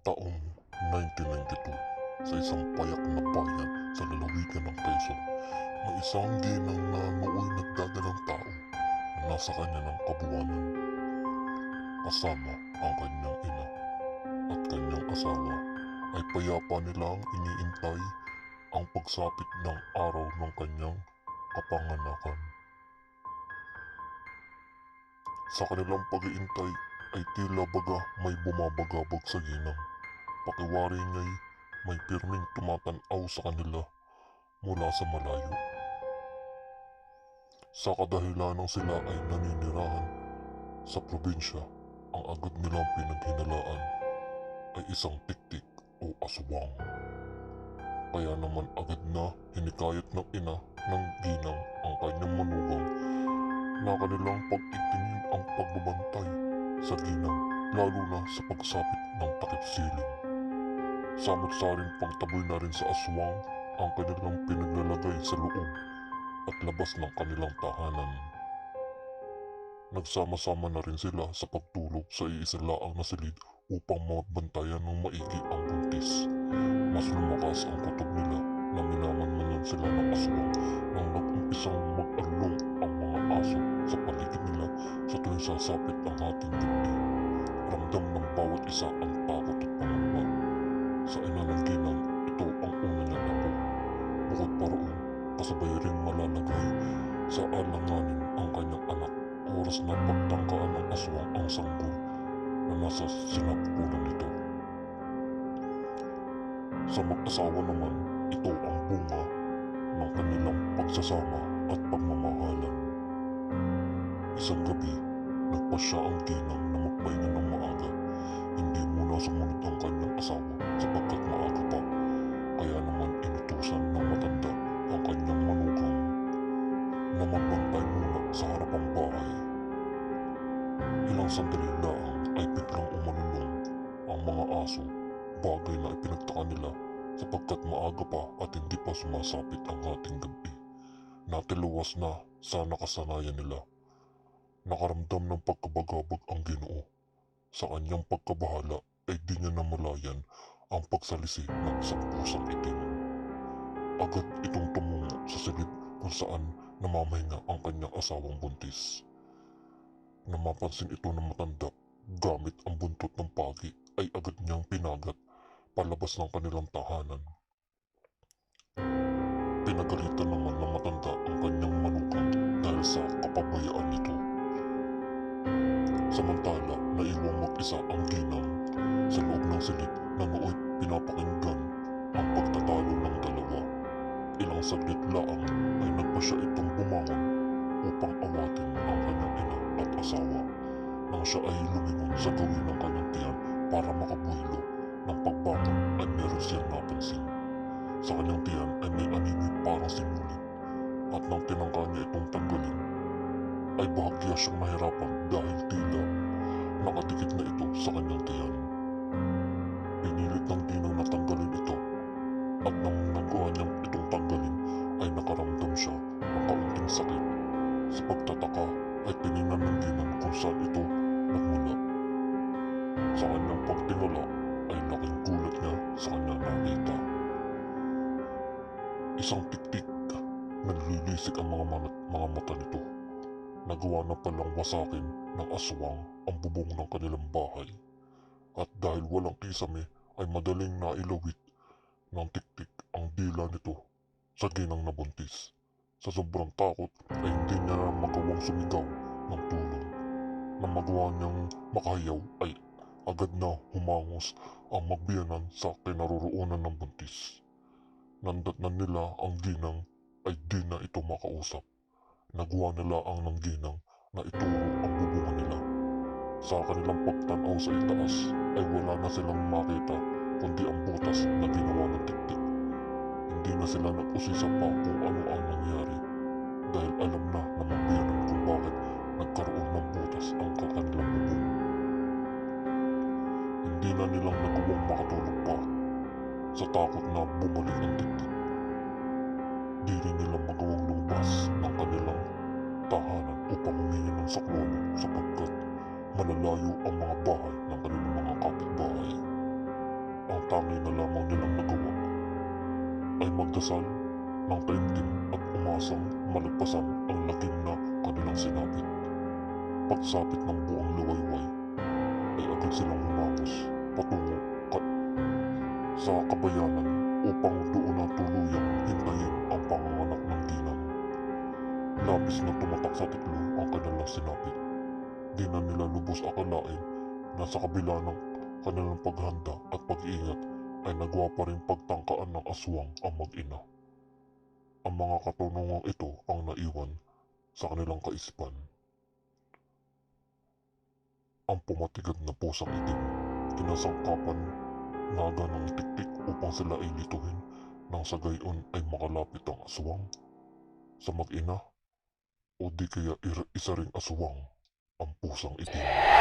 Taong 1992, sa isang payak na bayan sa lalawigan ng Quezon, may isang ginang na nooy nagdadalang tao na nasa kanya ng kabuwanan, kasama ang kanyang ina at kanyang asawa, ay payapa nilang iniintay ang pagsapit ng araw ng kanyang kapanganakan. Sa kanilang pag-iintay ay tila baga may bumabagabag sa ginang. Pakiwari niya'y may pirming tumatanaw sa kanila mula sa malayo. Sa kadahilanang sila ay naninirahan sa probinsya, ang agad nilang pinaghinalaan ay isang tiktik o aswang. Kaya naman agad na hinikayat ng ina ng ginang ang kanyang manugang na kanilang pag-itingin ang pagbabantay sa ginang, lalo na sa pagsapit ng takip siling. Samot-saring pagtaboy na rin sa aswang ang kanilang pinaglalagay sa loob at labas ng kanilang tahanan. Nagsama-sama na rin sila sa pagtulog sa iisalaang na silid upang mabantayan ng maigi ang buntis. Mas lumakas ang kutob nila na minamanmanan sila ng aswang nang nag-umpisang mag-along ang mga aso sa paligid nila sa tuwing sasapit ang hating gabi. Ramdam ng bawat isa ang takot at pangamba. Sa ina ng ginang, ito ang una niyang apo. Bukod pa roon, kasabay ring malalagay sa alanganin ang kanyang anak. Oras na pagtangkaan ng aswang ang sanggol na nasa sinapupunan nito. Sa mag-asawa naman, ito ang bunga ng kanilang pagsasama at pagmamahalan. Isang gabi, nagpasya ang ginang na magpahinga ng maaga. Hindi muna sumunod ang kanyang asawa sapagkat maaga pa. Kaya naman inutusan ng matanda ang kanyang manugang na magbantay muna sa harapang bahay. Ilang sandali lang ay biglang umalulong ang mga aso, bagay na ipinagtaka nila sapagkat maaga pa at hindi pa sumasapit ang hating gabi. Natiluwas na sa nakasanayan nila. Nakaramdam ng pagkabagabag ang Ginoo. Sa kanyang pagkabahala ay di niya namalayan ang pagsalisi ng isang pusang itim. Agad itong tumungo sa silid kung saan namamahinga ang kanyang asawang buntis. Nang mapansin ito ng matanda, gamit ang buntot ng pagi ay agad niyang pinagat palabas ng kanilang tahanan. Pinagalitan naman ng matanda ang kanyang manugang dahil sa kapabayaan nito. Samantala, naiwang mag-isa ang ginang sa loob ng silid na nooy pinapakinggan ang pagtatalo ng dalawa. Ilang saglit laang ay nagpasya itong bumangon upang awatin ang kanyang ina at asawa. Nang siya ay lumingon sa gawin ng kanyang tiyan para makabuhilo, ng pagbangon ay meron siyang napansin. Sa kanyang tiyan ay may animoy parang sinulid, at nang tinangka niya itong tanggalin, ay bahagya siyang nahirapan dahil tila nakadikit na ito sa kanyang tiyan. Pinilit ng ginang na tanggalin ito, at nang nagawa niyang itong tanggalin ay nakaramdam siya ng kaunting sakit. Sa pagtataka ay tiningnan ng ginang kung saan ito nagmula. Sa kanyang pagtingala ay laking gulat niya sa kanyang nakita. Isang tiktik. Naglilisik ang mga mata nito. Nagawa na palang wasakin ng aswang ang bubong ng kanilang bahay. At dahil walang kisame ay madaling nailawit ng tiktik ang dila nito sa ginang na buntis. Sa sobrang takot ay hindi niya na magawang sumigaw ng tulong. Nang magawa niyang makahayaw ay agad na humangos ang magbiyanan sa kinaroroonan ng buntis. Nandatnan nila ang ginang ay di na ito makausap. Nagawa nila ang ng ginang na ituro ang bubungan nila. Sa kanilang pagtanaw sa itaas ay wala na silang makita kundi ang butas na ginawa ng tiktik. Hindi na sila nag-usisa pa kung ano ang nangyari dahil alam na ng magbiyanan kung bakit nagkaroon ng butas ang kanilang bubong. Hindi na nilang nagawang makatulog pa sa takot na bumalik ang tiktik. Di rin nila magawang lumabas ng kanilang tahanan upang humingi ng saklolo sapagkat malalayo ang mga bahay ng kanilang mga kapitbahay. ang tangi na lamang nilang nagawa ay magdasal ng taimtim at umasang malagpasan ang lagim na kanilang sinapit. Pagsapit ng buong luwayway ay agad silang humangos patungo sa kabayanan upang doon na tuluyang hintayin ang panganganak ng ginang. Labis na tumatak sa tiklo ang kanilang sinapit. Di na nila lubos akalain na sa kabila ng kanilang paghanda at pag-iingat ay nagawa pa rin pagtangkaan ng aswang ang mag-ina. Ang mga katanungang ito ang naiwan sa kanilang kaisipan. Ang pumatigad na pusang itim, kinasangkapan naga ng tiktik upang sila ay lituhin nang sa gayon ay makalapit ang aswang sa mag-ina o di kaya isa ring aswang ang pusang itim.